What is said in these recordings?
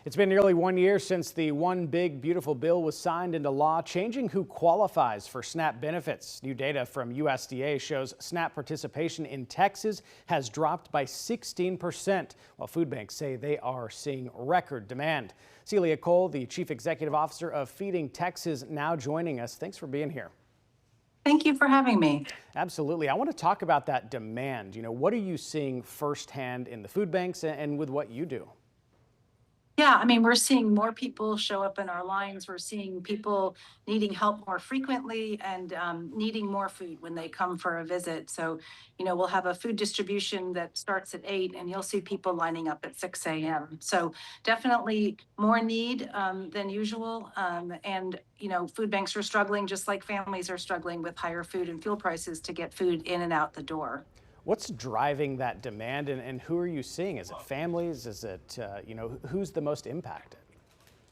It's been nearly 1 year since the One Big Beautiful Bill was signed into law, changing who qualifies for SNAP benefits. New data from USDA shows SNAP participation in Texas has dropped by 16%, while food banks say they are seeing record demand. Celia Cole, the Chief Executive Officer of Feeding Texas, now joining us. Thanks for being here. Thank you for having me. Absolutely. I want to talk about that demand. What are you seeing firsthand in the food banks and with what you do? Yeah, I mean, we're seeing more people show up in our lines. We're seeing people needing help more frequently and needing more food when they come for a visit. So, we'll have a food distribution that starts at 8 and you'll see people lining up at 6 a.m. So definitely more need than usual. Food banks are struggling just like families are struggling with higher food and fuel prices to get food in and out the door. What's driving that demand and who are you seeing? Is it families? Is it, who's the most impacted?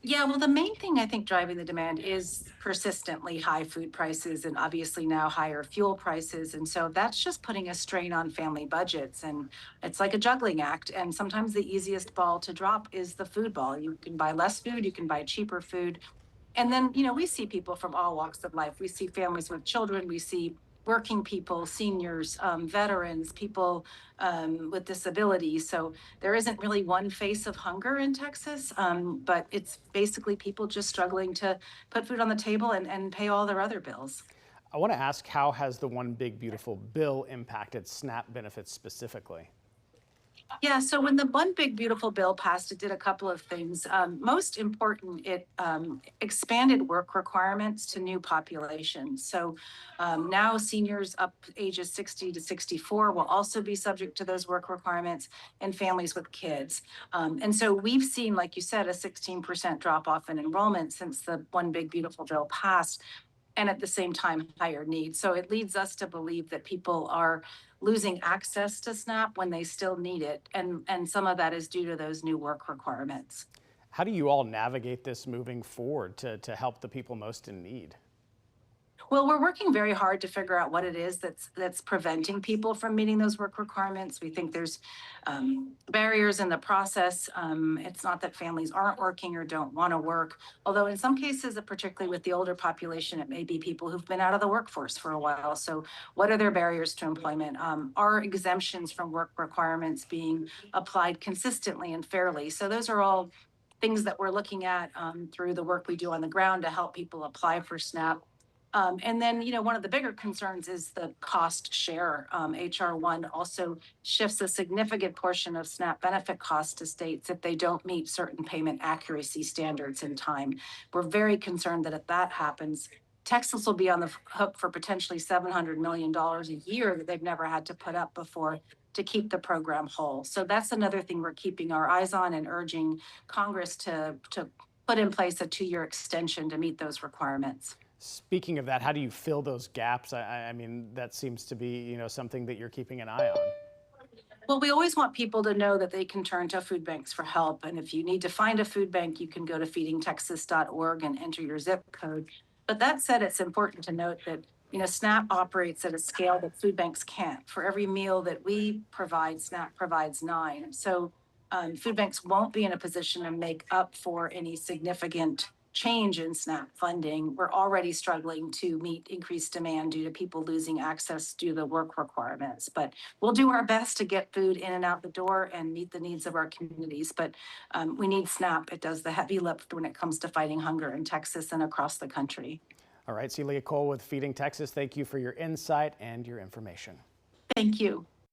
Yeah, well, the main thing I think driving the demand is persistently high food prices and obviously now higher fuel prices. And so that's just putting a strain on family budgets. And it's like a juggling act. And sometimes the easiest ball to drop is the food ball. You can buy less food, you can buy cheaper food. And then, we see people from all walks of life. We see families with children, we see working people, seniors, veterans, people with disabilities. So there isn't really one face of hunger in Texas, but it's basically people just struggling to put food on the table and pay all their other bills. I want to ask, how has the One Big Beautiful Bill impacted SNAP benefits specifically? Yeah, so when the One Big Beautiful Bill passed, it did a couple of things. Most important, it expanded work requirements to new populations. So now seniors up ages 60 to 64 will also be subject to those work requirements, and families with kids. And so we've seen, like you said, a 16% drop off in enrollment since the One Big Beautiful Bill passed, and at the same time higher needs. So it leads us to believe that people are losing access to SNAP when they still need it. And some of that is due to those new work requirements. How do you all navigate this moving forward to help the people most in need? Well, we're working very hard to figure out what it is that's preventing people from meeting those work requirements. We think there's barriers in the process. It's not that families aren't working or don't want to work, although in some cases, particularly with the older population, it may be people who've been out of the workforce for a while. So what are their barriers to employment? Are exemptions from work requirements being applied consistently and fairly? So those are all things that we're looking at through the work we do on the ground to help people apply for SNAP. And then, one of the bigger concerns is the cost share. HR 1 also shifts a significant portion of SNAP benefit costs to states if they don't meet certain payment accuracy standards in time. We're very concerned that if that happens, Texas will be on the hook for potentially $700 million a year that they've never had to put up before to keep the program whole. So that's another thing we're keeping our eyes on and urging Congress to put in place a 2-year extension to meet those requirements. Speaking of that, how do you fill those gaps? I mean, that seems to be, something that you're keeping an eye on. Well, we always want people to know that they can turn to food banks for help. And if you need to find a food bank, you can go to feedingtexas.org and enter your zip code. But that said, it's important to note that, SNAP operates at a scale that food banks can't. For every meal that we provide, SNAP provides 9. So food banks won't be in a position to make up for any significant change in SNAP funding. We're already struggling to meet increased demand due to people losing access due to the work requirements. But we'll do our best to get food in and out the door and meet the needs of our communities. But we need SNAP. It does the heavy lift when it comes to fighting hunger in Texas and across the country. All right, Celia Cole with Feeding Texas, thank you for your insight and your information. Thank you.